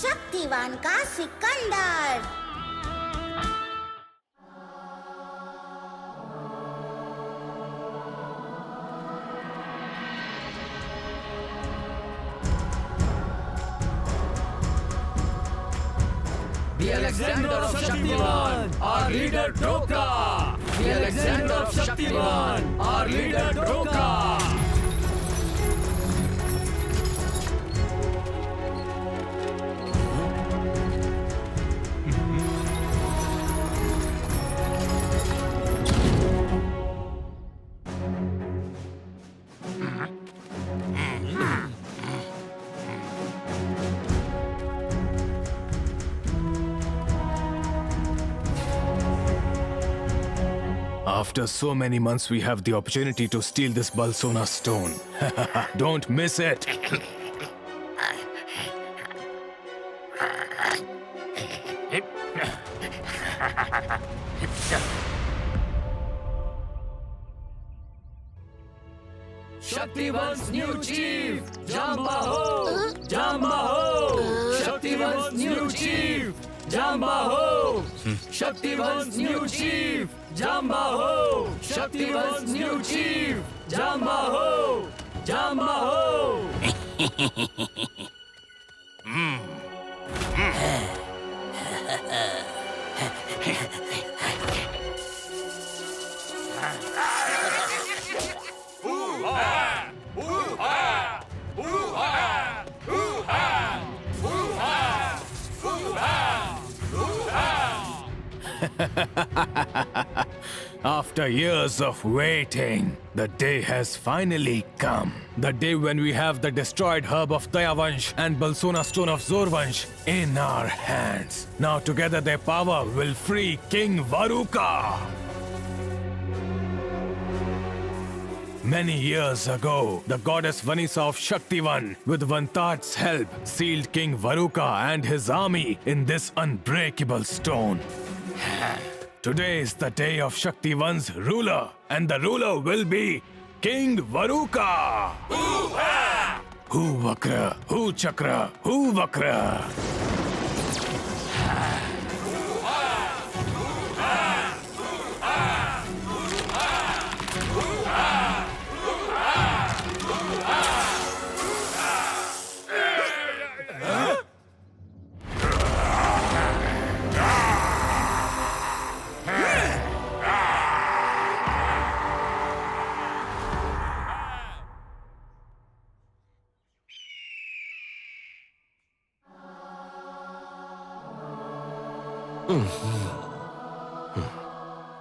शक्तिवान का Sikandar. The Alexander of Shaktiman, our leader Droka. The Alexander of Shaktiman, our leader Droka. After so many months, we have the opportunity to steal this Balsona stone. Don't miss it. Shaktivan's new chief, Jambaho! Jambaho! Shaktivan's new chief, Jambaho! Shaktivan's new chief, Jambaho! Shaktivan's new chief, Jambaho! Jambaho! After years of waiting, the day has finally come. The day when we have the destroyed herb of Dayavansh and Balsona stone of Zorvansh in our hands. Now together their power will free King Varuka. Many years ago, the goddess Vanisa of Shaktivan, with Vantaj's help, sealed King Varuka and his army in this unbreakable stone. Today is the day of Shaktivan's ruler, and the ruler will be King Varuka! Hu Vakra, Hu Chakra, Hu Vakra!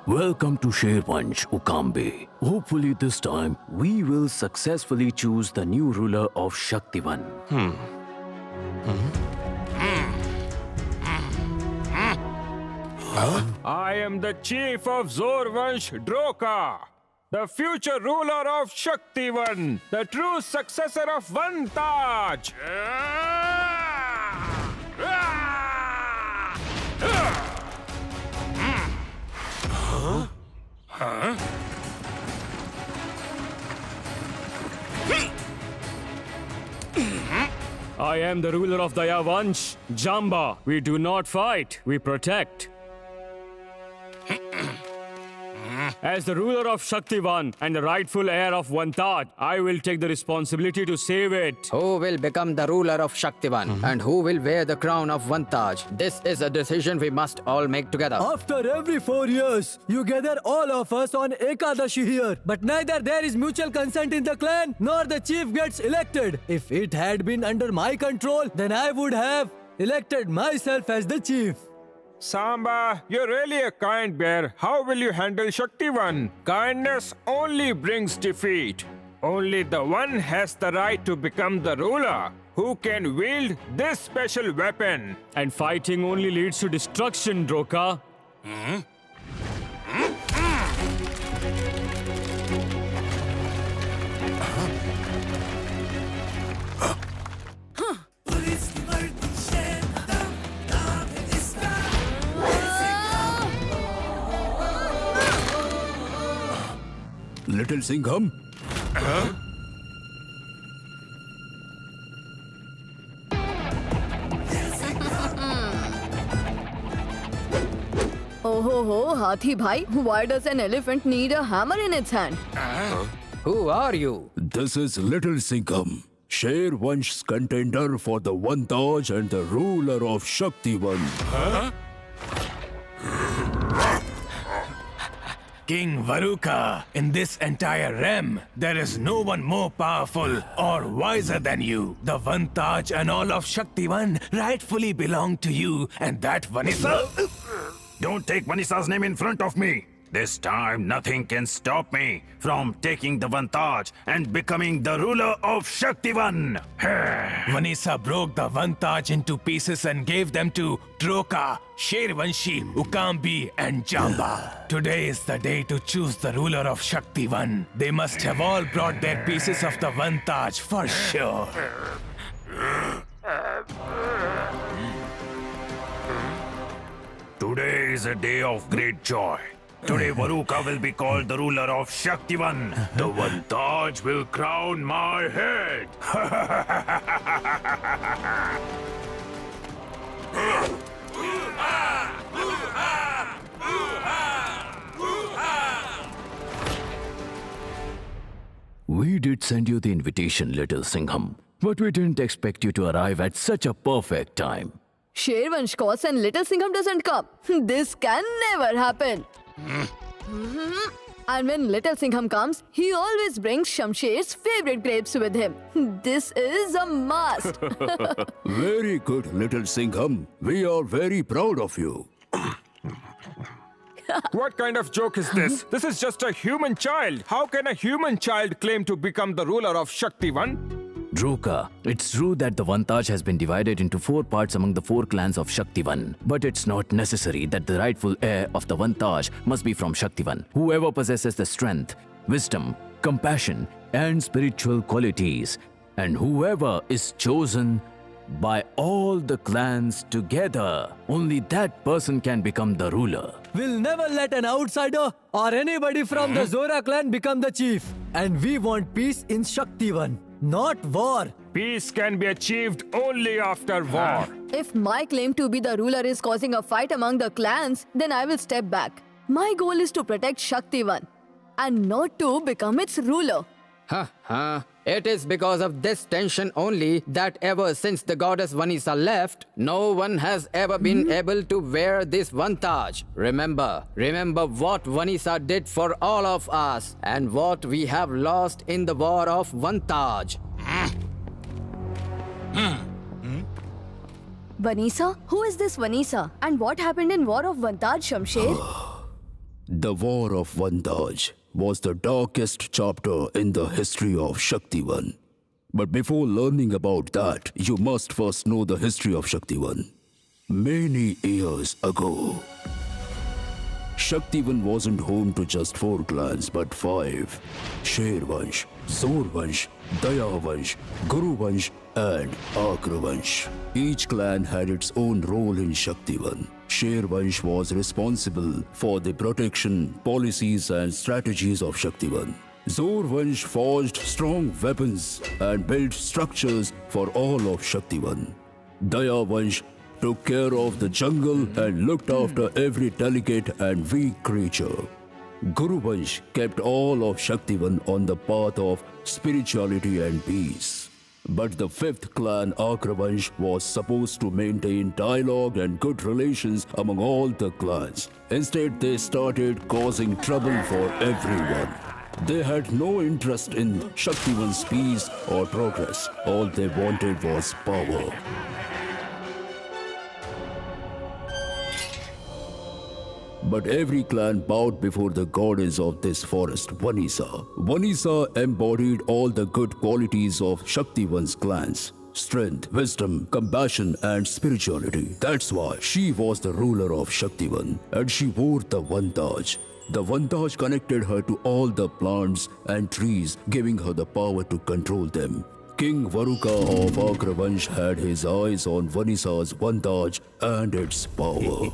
Welcome to Shervansh, Ukambe. Hopefully this time, we will successfully choose the new ruler of Shaktivan. I am the chief of Zorvansh Droka, the future ruler of Shaktivan, the true successor of Vantaj. I am the ruler of Dayavansh, Jamba. We do not fight, we protect. As the ruler of Shaktivan and the rightful heir of Vantaj, I will take the responsibility to save it. Who will become the ruler of Shaktivan and who will wear the crown of Vantaj? This is a decision we must all make together. After every 4 years, you gather all of us on Ekadashi here. But neither there is mutual consent in the clan, nor the chief gets elected. If it had been under my control, then I would have elected myself as the chief. Samba, you're really a kind bear. How will you handle Shaktivan? Kindness only brings defeat. Only the one has the right to become the ruler, who can wield this special weapon. And fighting only leads to destruction, Droka. Little Singham? ho, Hathi bhai, why does an elephant need a hammer in its hand? Who are you? This is Little Singham, Sher Vansh's contender for the Vantaj and the ruler of Shaktivan. King Varuka, in this entire realm, there is no one more powerful or wiser than you. The Vantaj and all of Shaktivan rightfully belong to you, and that Vanisa... Don't take Vanisa's name in front of me. This time, nothing can stop me from taking the Vantaj and becoming the ruler of Shaktivan. Vanisa broke the Vantaj into pieces and gave them to Droka, Shervanshi, Ukambi, and Jamba. Today is the day to choose the ruler of Shaktivan. They must have all brought their pieces of the Vantaj for sure. Today is a day of great joy. Today Varuka will be called the ruler of Shaktivan. The Vantaj will crown my head. We did send you the invitation, Little Singham, but we didn't expect you to arrive at such a perfect time. Shervansh calls and Little Singham doesn't come. This can never happen. And when Little Singham comes, he always brings Shamsher's favorite grapes with him. This is a must. Very good, Little Singham. We are very proud of you. What kind of joke is this? This is just a human child. How can a human child claim to become the ruler of Shaktivan? Droka, it's true that the Vantaj has been divided into 4 parts among the 4 clans of Shaktivan, but it's not necessary that the rightful heir of the Vantaj must be from Shaktivan. Whoever possesses the strength, wisdom, compassion, and spiritual qualities, and whoever is chosen by all the clans together, only that person can become the ruler. We'll never let an outsider or anybody from the Zora clan become the chief. And we want peace in Shaktivan, not war. Peace can be achieved only after war. If my claim to be the ruler is causing a fight among the clans, then I will step back. My goal is to protect Shaktivan and not to become its ruler. It is because of this tension only that ever since the goddess Vanisa left, no one has ever been able to wear this Vantaj. Remember what Vanisa did for all of us and what we have lost in the war of Vantaj. Vanisa? Who is this Vanisa? And what happened in War of Vantaj, Shamsher? The War of Vantaj was the darkest chapter in the history of Shaktivan. But before learning about that, you must first know the history of Shaktivan. Many years ago, Shaktivan wasn't home to just 4 clans but 5. Shervansh, Zorvansh, Dayavansh, Guruvansh and Agravansh. Each clan had its own role in Shaktivan. Shervansh was responsible for the protection, policies and strategies of Shaktivan. Zorvansh forged strong weapons and built structures for all of Shaktivan. Dayavansh took care of the jungle and looked after every delicate and weak creature. Guruvansh kept all of Shaktivan on the path of spirituality and peace. But the 5th clan, Agravansh, was supposed to maintain dialogue and good relations among all the clans. Instead, they started causing trouble for everyone. They had no interest in Shaktivan's peace or progress. All they wanted was power. But every clan bowed before the goddess of this forest, Vanisa. Vanisa embodied all the good qualities of Shaktivan's clans: strength, wisdom, compassion, and spirituality. That's why she was the ruler of Shaktivan, and she wore the Vantaj. The Vantaj connected her to all the plants and trees, giving her the power to control them. King Varuka of Agravansh had his eyes on Vanisa's Vantaj and its power.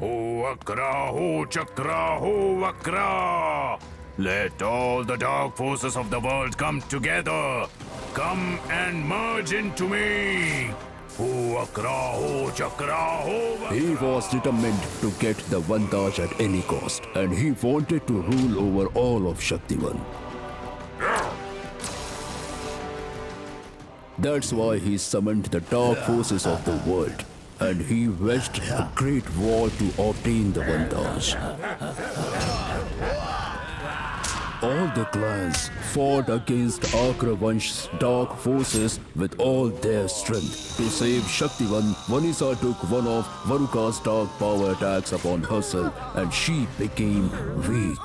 Ho Akra, Ho Chakra, Ho Akra! Let all the dark forces of the world come together. Come and merge into me. He was determined to get the One Taj at any cost, and he wanted to rule over all of Shaktivan. That's why he summoned the dark forces of the world, and he waged a great war to obtain the One Taj. All the clans fought against Akravansh's dark forces with all their strength. To save Shaktivan, Vanessa took one of Varuka's dark power attacks upon herself, and she became weak.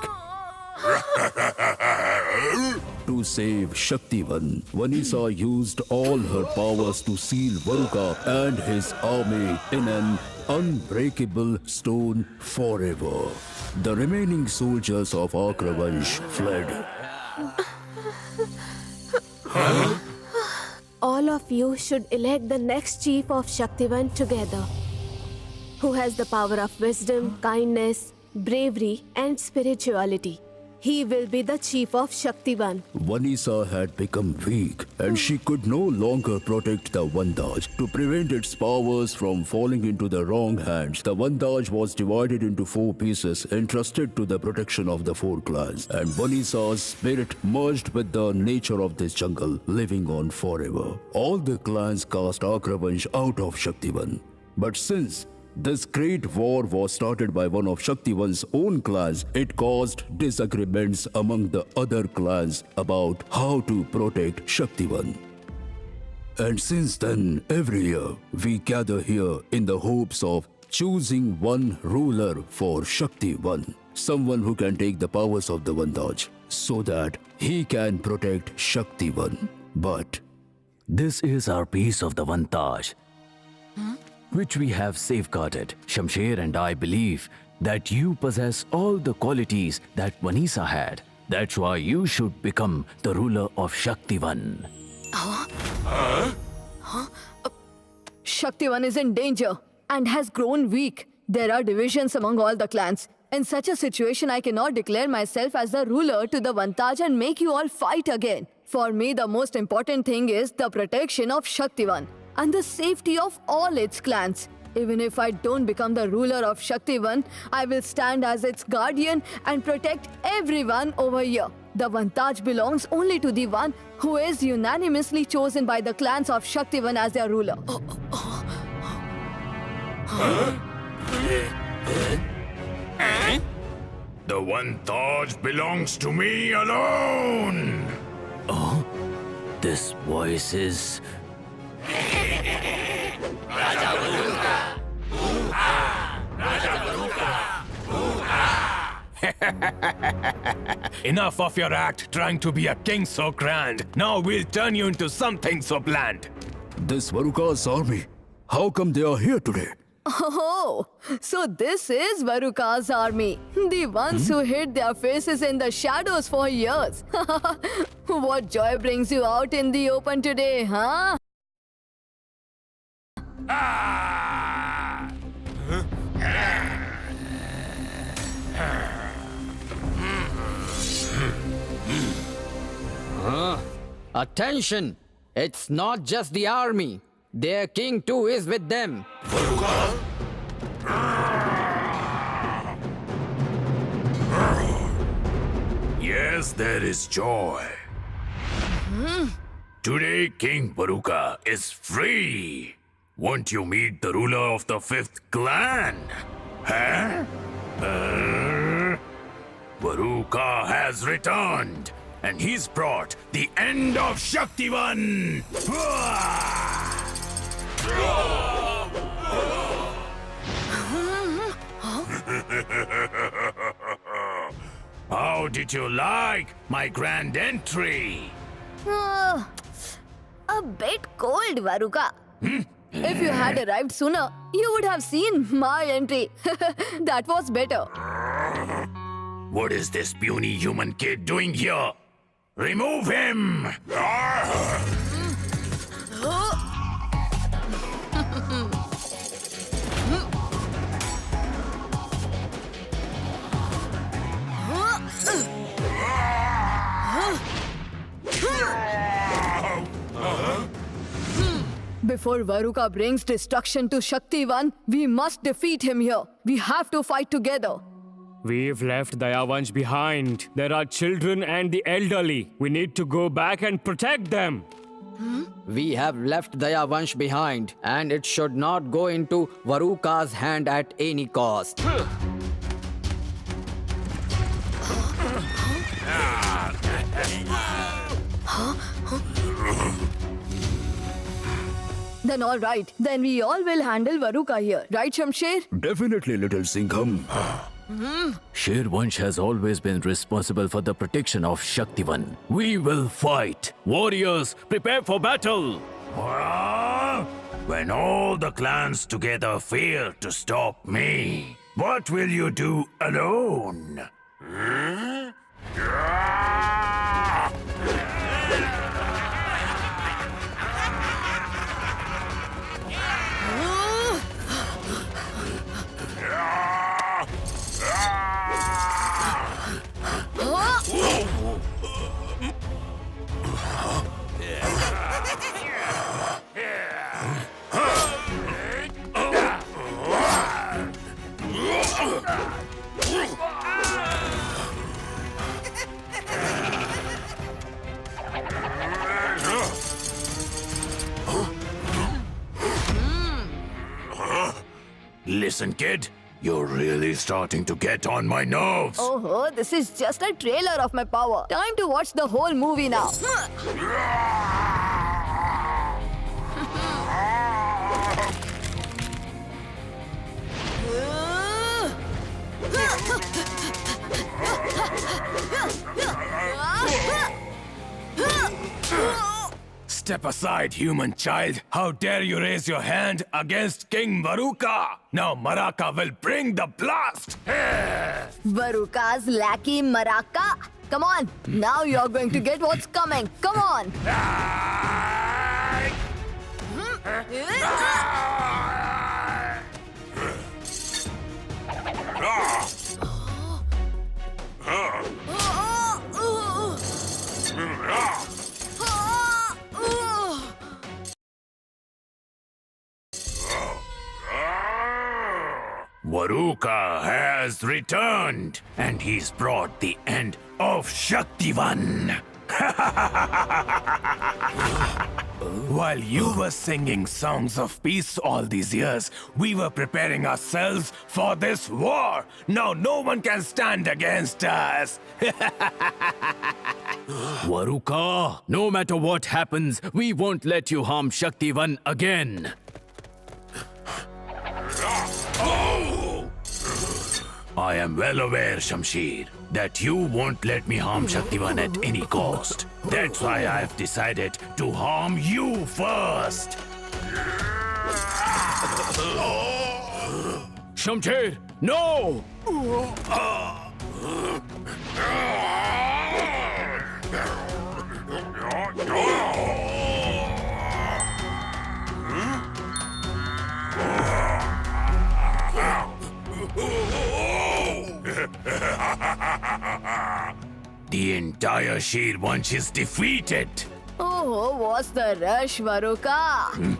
To save Shaktivan, Vanessa used all her powers to seal Varuka and his army in an unbreakable stone forever. The remaining soldiers of Akravansh fled. All of you should elect the next chief of Shaktivan together, who has the power of wisdom, kindness, bravery, and spirituality. He will be the chief of Shaktivan. Vanessa had become weak, and she could no longer protect the One Taj. To prevent its powers from falling into the wrong hands, the One Taj was divided into 4 pieces entrusted to the protection of the 4 clans, and Vanessa's spirit merged with the nature of this jungle, living on forever. All the clans cast Akravansh out of Shaktivan. But since this great war was started by one of Shaktivan's own clans, it caused disagreements among the other clans about how to protect Shaktivan. And since then, every year, we gather here in the hopes of choosing one ruler for Shaktivan, someone who can take the powers of the One Taj, so that he can protect Shaktivan. But This is our piece of the One Taj, which we have safeguarded. Shamsher and I believe that you possess all the qualities that Vanessa had. That's why you should become the ruler of Shaktivan. Shaktivan is in danger and has grown weak. There are divisions among all the clans. In such a situation, I cannot declare myself as the ruler to the One Taj and make you all fight again. For me, the most important thing is the protection of Shaktivan and the safety of all its clans. Even if I don't become the ruler of Shaktivan, I will stand as its guardian and protect everyone over here. The One Taj belongs only to the one who is unanimously chosen by the clans of Shaktivan as their ruler. The One Taj belongs to me alone! This voice is... Enough of your act trying to be a king so grand. Now we'll turn you into something so bland. this Varuka's army, how come they are here today? Oh, so this is Varuka's army. The ones who hid their faces in the shadows for years. What joy brings you out in the open today, huh? Attention! It's not just the army. Their king too is with them. Yes, there is joy. Today, King Varuka is free. Won't you meet the ruler of the 5th clan? Huh? Varuka has returned, and he's brought the end of Shaktivan! How did you like my grand entry? A bit cold, Varuka. If you had arrived sooner, you would have seen my entry. That was better. What is this puny human kid doing here? Remove him! Before Varuka brings destruction to Shaktivan, we must defeat him here. We have to fight together. We've left Dayavansh behind. There are children and the elderly. We need to go back and protect them. We have left Dayavansh behind, and it should not go into Varuka's hand at any cost. Then all right. Then we all will handle Varuka here. Right, Shamsher? Definitely, little Singham. Shervansh has always been responsible for the protection of Shaktivan. We will fight. Warriors, prepare for battle. When all the clans together fail to stop me, what will you do alone? Listen, kid, you're really starting to get on my nerves. Oh, this is just a trailer of my power. Time to watch the whole movie now. Step aside, human child. How dare you raise your hand against King Varuka? Now Maraka will bring the blast. Varuka's lackey Maraka. Come on, now you're going to get what's coming. Come on. Varuka has returned, and he's brought the end of Shaktivan. While you were singing songs of peace all these years, we were preparing ourselves for this war. Now no one can stand against us. Varuka, no matter what happens, we won't let you harm Shaktivan again. I am well aware, Shamsher, that you won't let me harm Shaktivan at any cost. That's why I've decided to harm you first. Shamsher, no! The entire Shervansh is defeated. Oh, what's the rush, Varuka?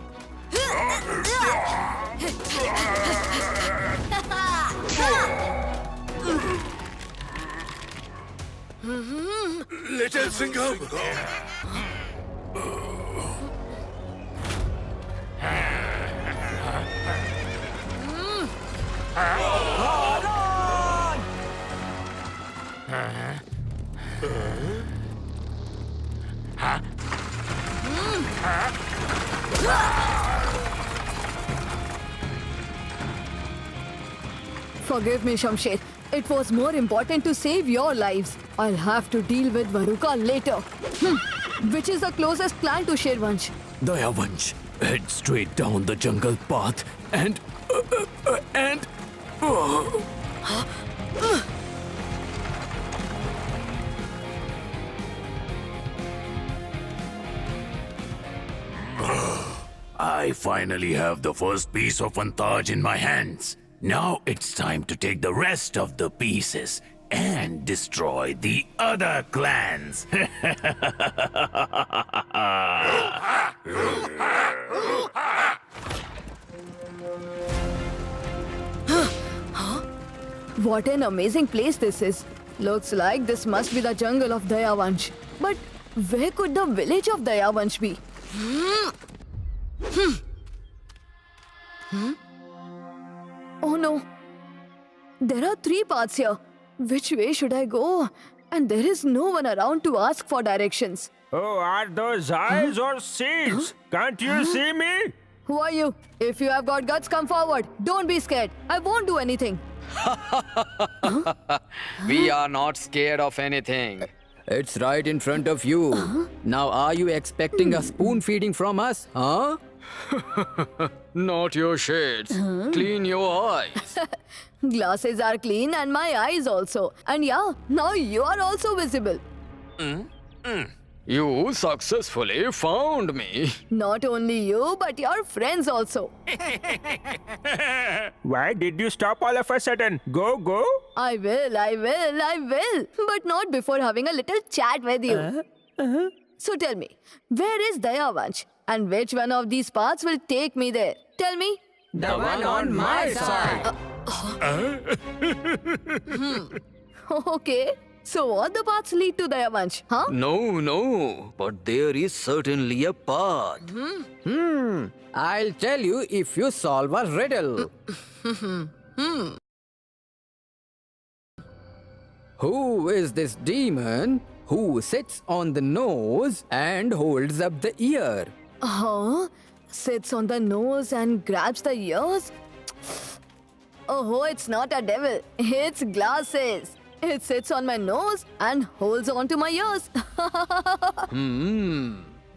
Little Singham. Forgive me, Shamsher. It was more important to save your lives. I'll have to deal with Varuka later. Which is the closest clan to Shervansh? Dayavansh, head straight down the jungle path and... I finally have the first piece of Vantaj in my hands. Now it's time to take the rest of the pieces and destroy the other clans. What an amazing place this is. Looks like this must be the jungle of Dayavansh. But where could the village of Dayavansh be? Oh no. There are 3 paths here. Which way should I go? And there is no one around to ask for directions. Oh, are those eyes or seeds? Can't you see me? Who are you? If you have got guts, come forward. Don't be scared. I won't do anything. We are not scared of anything. It's right in front of you. Now, are you expecting a spoon feeding from us? Huh? Not your shades. Clean your eyes. Glasses are clean and my eyes also. And yeah, now you are also visible. You successfully found me. Not only you, but your friends also. Why did you stop all of a sudden? Go. I will. But not before having a little chat with you. So tell me, where is Dayavansh? And which one of these paths will take me there? Tell me. The one on my side. Okay. So all the paths lead to Dayavansh, huh? No. But there is certainly a path. I'll tell you if you solve a riddle. Who is this demon who sits on the nose and holds up the ear? Huh? Sits on the nose and grabs the ears? Oh, it's not a devil. It's glasses. It sits on my nose and holds on to my ears.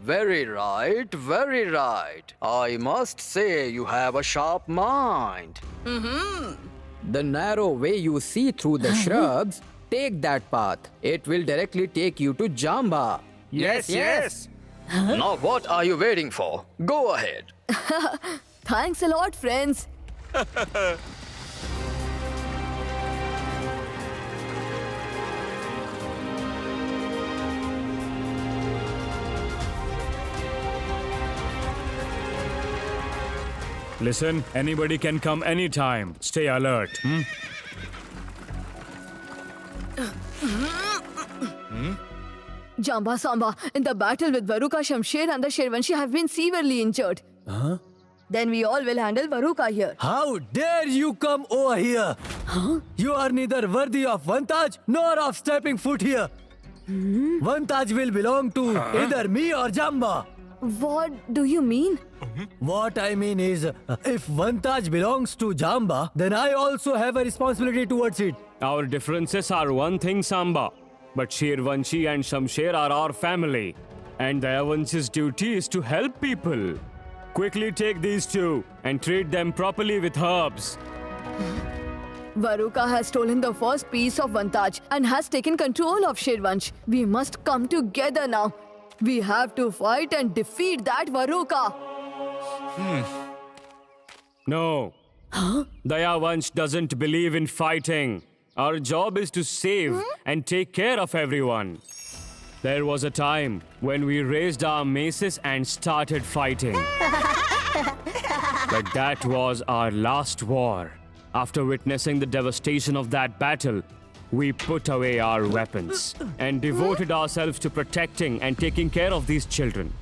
Very right. I must say you have a sharp mind. The narrow way you see through the shrubs, take that path. It will directly take you to Jamba. Yes. Now what are you waiting for? Go ahead. Thanks a lot, friends. Listen, anybody can come anytime. Stay alert. Jamba Samba, in the battle with Varuka, Shamsher and the Shervanshi have been severely injured. Then we all will handle Varuka here. How dare you come over here? You are neither worthy of Vantaj nor of stepping foot here. Vantaj will belong to either me or Jamba. What do you mean? What I mean is, if Vantaj belongs to Jamba, then I also have a responsibility towards it. Our differences are one thing, Samba. But Shervanshi and Shamsher are our family. And Dayavansh's duty is to help people. Quickly take these 2 and treat them properly with herbs. Varuka has stolen the first piece of Vantaj and has taken control of Shervansh. We must come together now. We have to fight and defeat that Varuka. No. Dayavansh doesn't believe in fighting. Our job is to save and take care of everyone. There was a time when we raised our maces and started fighting. But that was our last war. After witnessing the devastation of that battle, we put away our weapons and devoted ourselves to protecting and taking care of these children.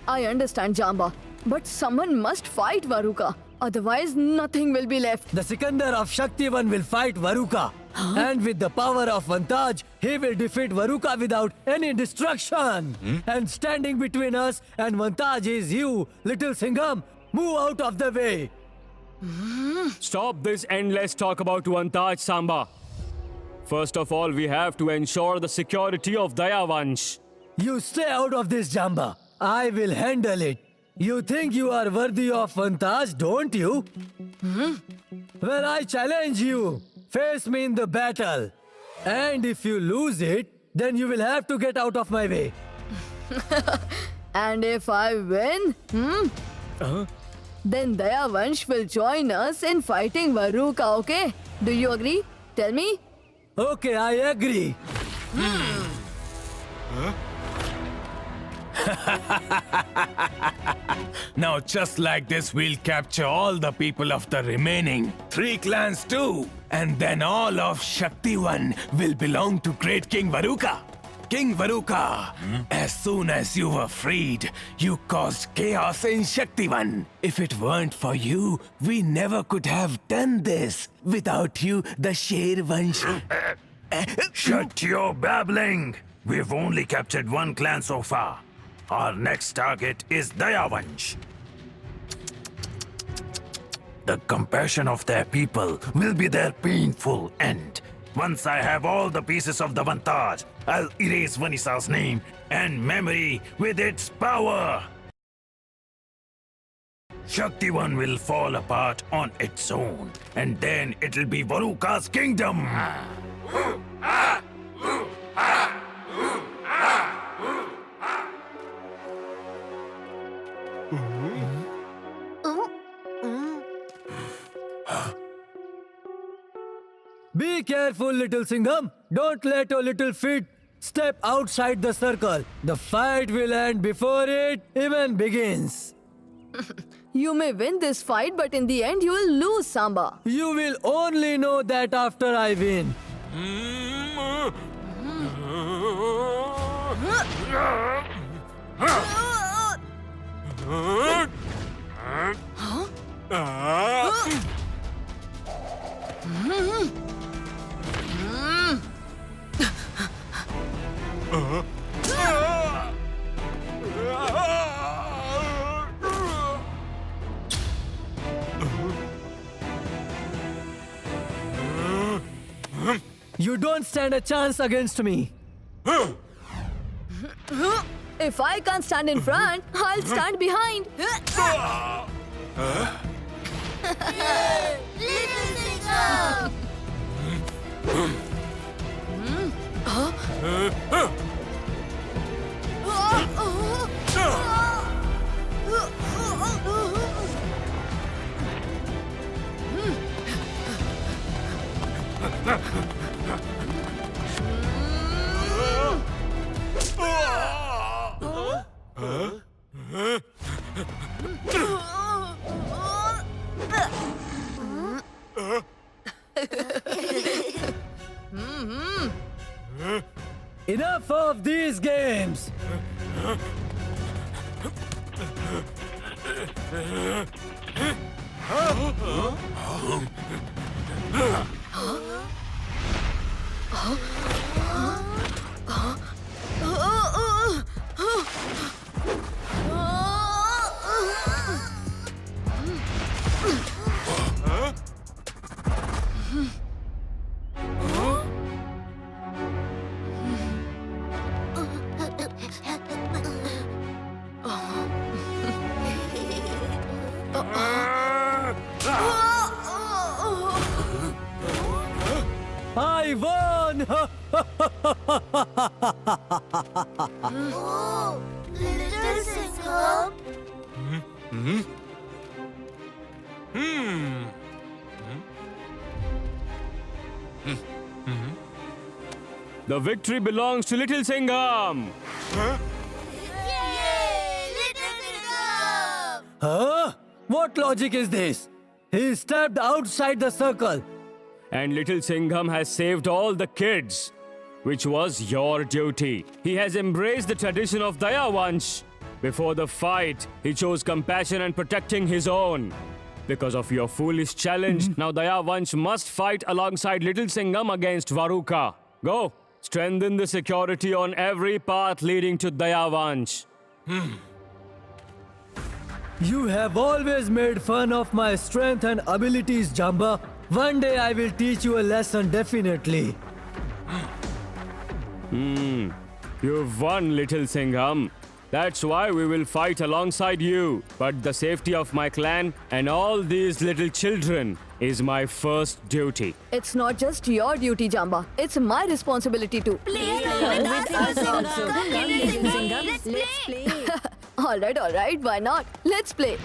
I understand, Jamba, but someone must fight Varuka. Otherwise, nothing will be left. The Sikandar of Shaktivan will fight Varuka. And with the power of Vantaj, he will defeat Varuka without any destruction. And standing between us and Vantaj is you, little Singham. Move out of the way. Stop this endless talk about Vantaj, Samba. First of all, we have to ensure the security of Dayavansh. You stay out of this, Jamba. I will handle it. You think you are worthy of Vantaj, don't you? Well, I challenge you. Face me in the battle. And if you lose it, then you will have to get out of my way. And if I win, then Dayavansh will join us in fighting Varuka, okay? Do you agree? Tell me. Okay, I agree. Now, just like this, we'll capture all the people of the remaining 3 clans too. And then all of Shaktivan will belong to great King Varuka. King Varuka, as soon as you were freed, you caused chaos in Shaktivan. If it weren't for you, we never could have done this. Without you, the Sher Vansh... Shut your babbling! We've only captured 1 clan so far. Our next target is Dayavansh. The compassion of their people will be their painful end. Once I have all the pieces of the Vantaj, I'll erase Vanisa's name and memory with its power. Shaktivan will fall apart on its own, and then it'll be Varuka's kingdom. Be careful, little Singham. Don't let your little feet step outside the circle. The fight will end before it even begins. You may win this fight, but in the end, you will lose, Samba. You will only know that after I win. You don't stand a chance against me. If I can't stand in front, I'll stand behind. Enough of these games. I won! Little Singham. The victory belongs to Little Singham. Yay! Little Singham! Huh? What logic is this? He stepped outside the circle. And Little Singham has saved all the kids, which was your duty. He has embraced the tradition of Dayavansh. Before the fight, he chose compassion and protecting his own. Because of your foolish challenge, now Dayavansh must fight alongside Little Singham against Varuka. Go, strengthen the security on every path leading to Dayavansh. You have always made fun of my strength and abilities, Jamba. One day I will teach you a lesson, definitely. You've won, Little Singham. That's why we will fight alongside you. But the safety of my clan and all these little children is my first duty. It's not just your duty, Jamba. It's my responsibility too. Let's play. All right. Why not? Let's play.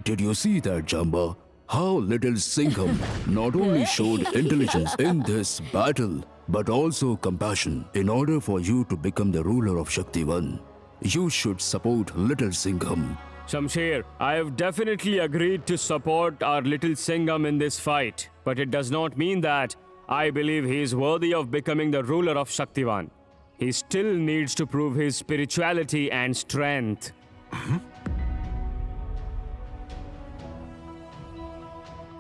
Did you see that, Jamba? How little Singham not only showed intelligence in this battle, but also compassion. In order for you to become the ruler of Shaktivan, you should support Little Singham. Shamsher, I have definitely agreed to support our little Singham in this fight, but it does not mean that I believe he is worthy of becoming the ruler of Shaktivan. He still needs to prove his spirituality and strength.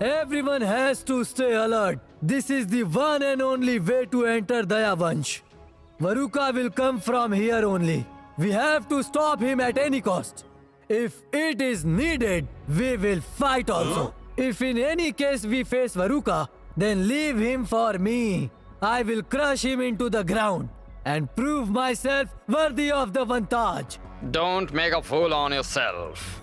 Everyone has to stay alert. This is the one and only way to enter Dayavansh. Varuka will come from here only. We have to stop him at any cost. If it is needed, we will fight also. If in any case we face Varuka, then leave him for me. I will crush him into the ground and prove myself worthy of the Vantaj. Don't make a fool on yourself.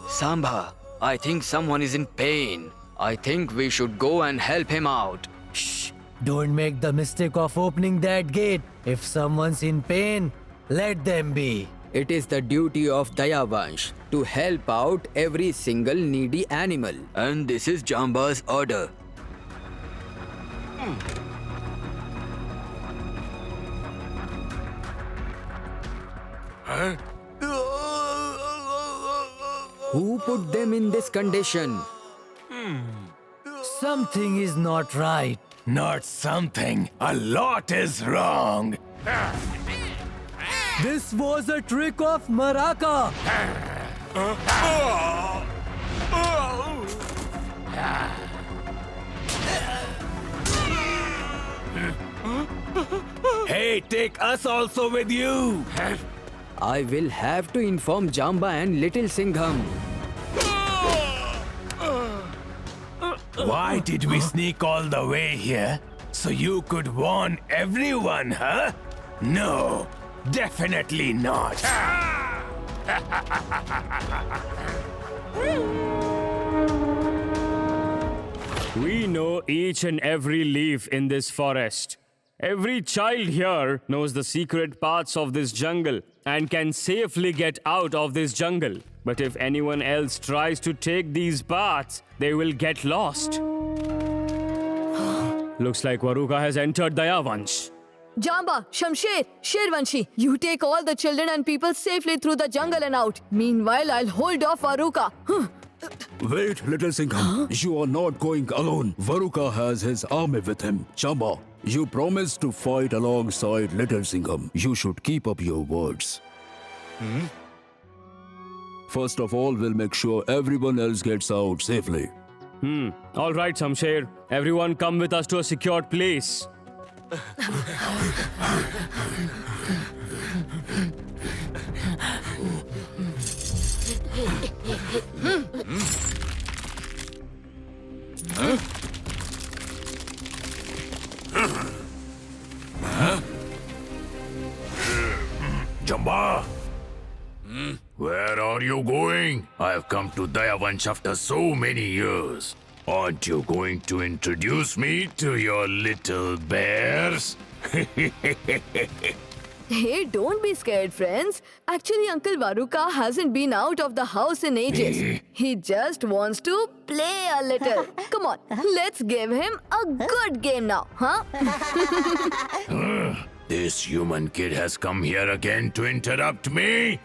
Samba, I think someone is in pain. I think we should go and help him out. Shh! Don't make the mistake of opening that gate. If someone's in pain, let them be. It is the duty of Dayavansh to help out every single needy animal. And this is Jamba's order. Who put them in this condition? Something is not right. Not something. A lot is wrong. This was a trick of Maraka. Hey, take us also with you. I will have to inform Jamba and Little Singham. Why did we sneak all the way here? So you could warn everyone, huh? No, definitely not. We know each and every leaf in this forest. Every child here knows the secret paths of this jungle and can safely get out of this jungle. But if anyone else tries to take these paths, they will get lost. Looks like Varuka has entered Dayavansh. Jamba, Shamsher, Shervanshi, you take all the children and people safely through the jungle and out. Meanwhile, I'll hold off Varuka. Wait, Little Singham. You are not going alone. Varuka has his army with him. Chamba, you promised to fight alongside Little Singham. You should keep up your words. First of all, we'll make sure everyone else gets out safely. All right, Shamsher. Everyone come with us to a secured place. Jamba! Where are you going? I've come to Dayavansh after so many years. Aren't you going to introduce me to your little bears? Hey, don't be scared, friends. Actually, Uncle Varuka hasn't been out of the house in ages. He just wants to play a little. Come on, let's give him a good game now, huh? This human kid has come here again to interrupt me?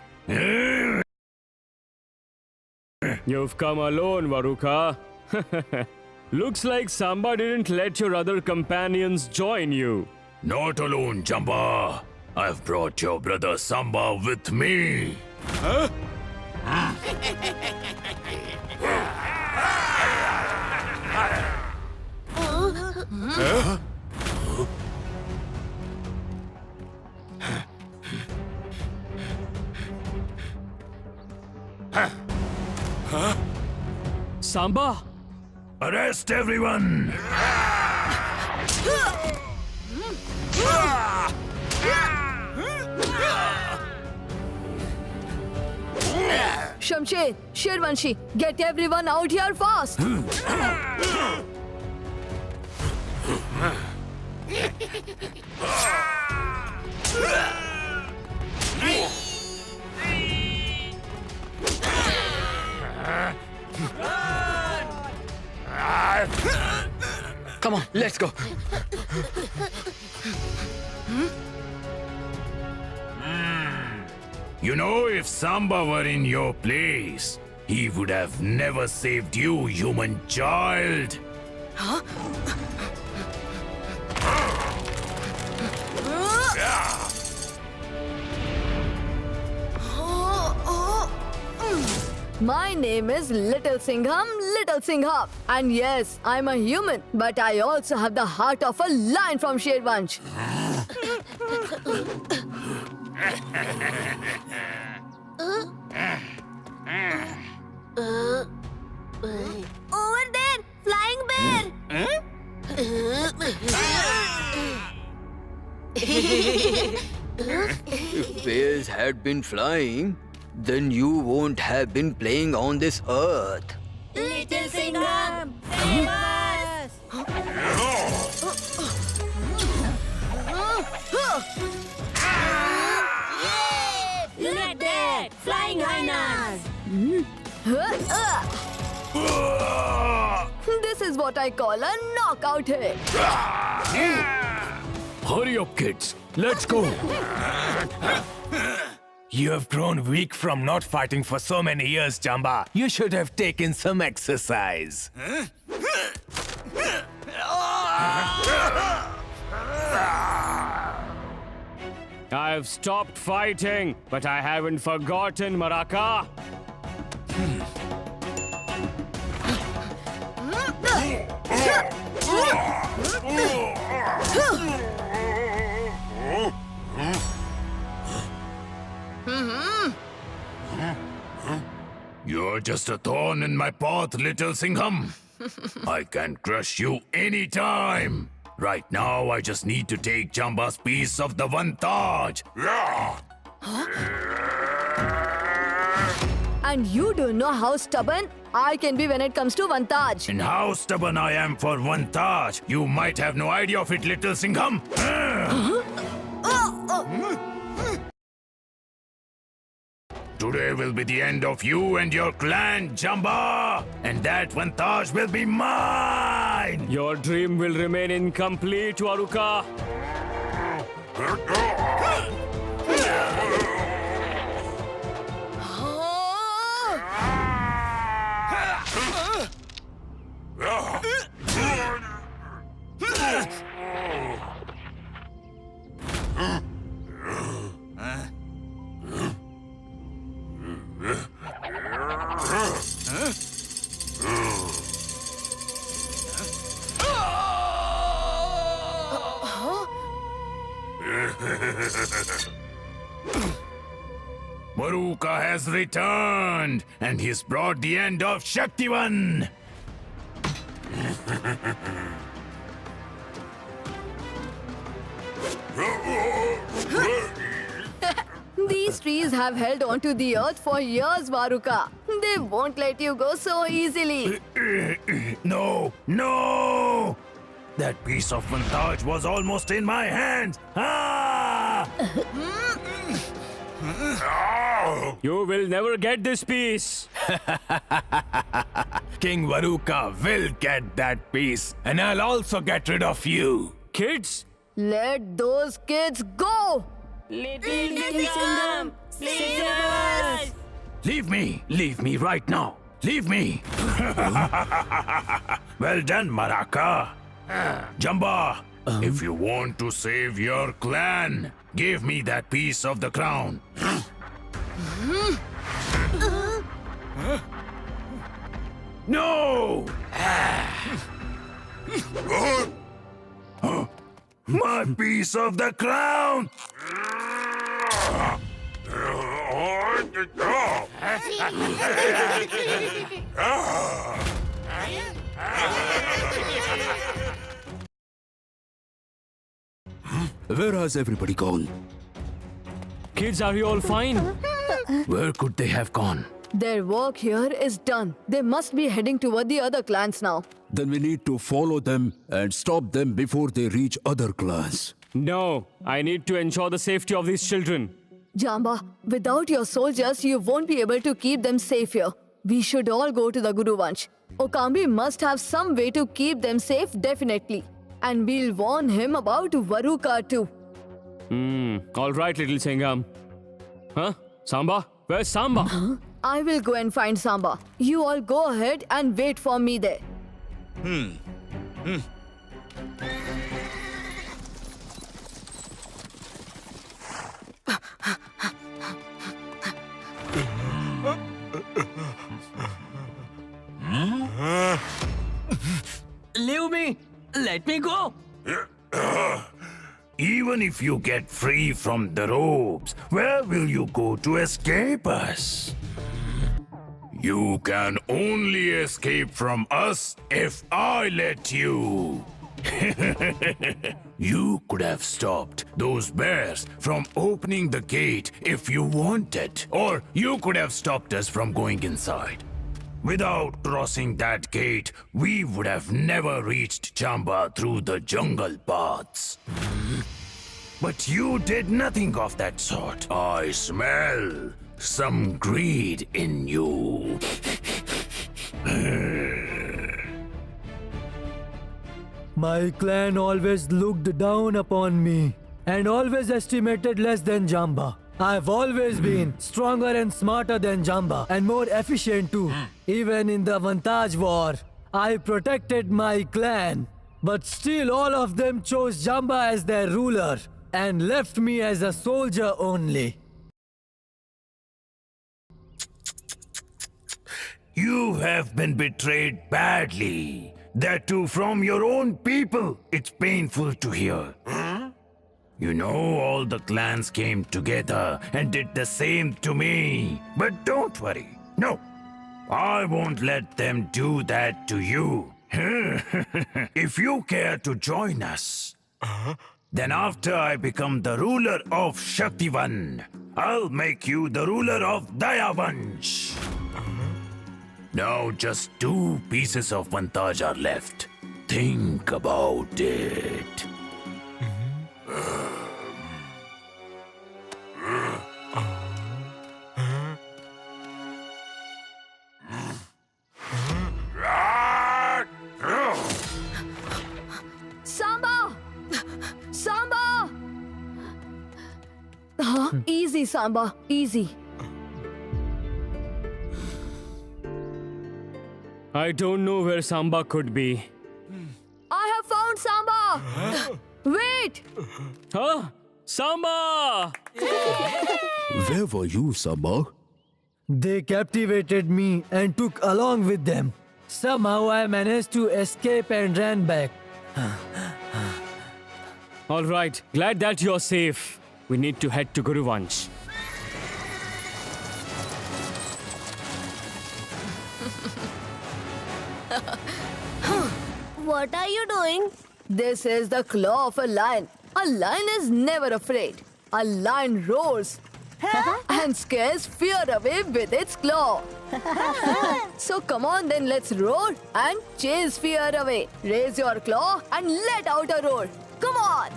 You've come alone, Varuka. Looks like Samba didn't let your other companions join you. Not alone, Jamba. I've brought your brother Samba with me. Samba? Arrest everyone! Shamsher, Shervanshi, get everyone out here fast. Let's go. You know, if Samba were in your place, he would have never saved you, human child. My name is Little Singham. And yes, I'm a human, but I also have the heart of a lion from Shervansh. Over there, flying bear. If bears had been flying, then you won't have been playing on this earth. Little Singham, save us! Look at that! Flying hyenas! This is what I call a knockout hit. Hurry up, kids. Let's go. You have grown weak from not fighting for so many years, Jamba. You should have taken some exercise. I've stopped fighting, but I haven't forgotten, Maraka. You're just a thorn in my path, Little Singham. I can crush you anytime. Right now, I just need to take Jamba's piece of the Vantaj. And you don't know how stubborn I can be when it comes to Vantaj. And how stubborn I am for Vantaj. You might have no idea of it, Little Singham. Today will be the end of you and your clan, Jamba. And that Vantaj will be mine. Your dream will remain incomplete, Waruka. Varuka has returned, and he's brought the end of Shaktivan. These trees have held onto the earth for years, Varuka. They won't let you go so easily. No, no! That piece of Vantaj was almost in my hands. Ah! You will never get this piece. King Varuka will get that piece, and I'll also get rid of you. Kids, Let those kids go! Little Singham, save us! Leave me right now. Leave me. Well done, Maraka. Jamba, if you want to save your clan, give me that piece of the crown. No! My piece of the crown! Where has everybody gone? kids, are you all fine? Where could they have gone? Their work here is done. They must be heading toward the other clans now. Then we need to follow them and stop them before they reach other clans. No, I need to ensure the safety of these children. Jamba, without your soldiers, you won't be able to keep them safe here. We should all go to the Guru Vansh. Okambi must have some way to keep them safe, definitely. And we'll warn him about Varuka too. All right, little Singam. Huh? Samba? Where's Samba? I will go and find Samba. You all go ahead and wait for me there. Leave me! Let me go! Even if you get free from the ropes, where will you go to escape us? You can only escape from us if I let you. You could have stopped those bears from opening the gate if you wanted, or you could have stopped us from going inside. Without crossing that gate, we would have never reached Chamba through the jungle paths. But you did nothing of that sort. I smell some greed in you. My clan always looked down upon me and always estimated less than Jamba. I've always been stronger and smarter than Jamba and more efficient too. Even in the Vantaj war, I protected my clan. But still all of them chose Jamba as their ruler and left me as a soldier only. You have been betrayed badly. That too from your own people. It's painful to hear. You know, all the clans came together and did the same to me. But don't worry. No, I won't let them do that to you. If you care to join us, then after I become the ruler of Shaktivan, I'll make you the ruler of Dayavansh. Now just 2 pieces of Vantaj are left. Think about it. Samba! Samba! Easy, Samba. Easy. I don't know where Samba could be. I have found Samba! Wait! Huh? Samba! Where were you, Samba? They captivated me and took along with them. Somehow I managed to escape and ran back. All right, glad that you're safe. We need to head to Guruvansh. What are you doing? This is the claw of a lion. A lion is never afraid. A lion roars and scares fear away with its claw. So come on then, let's roar and chase fear away. Raise your claw and let out a roar. Come on!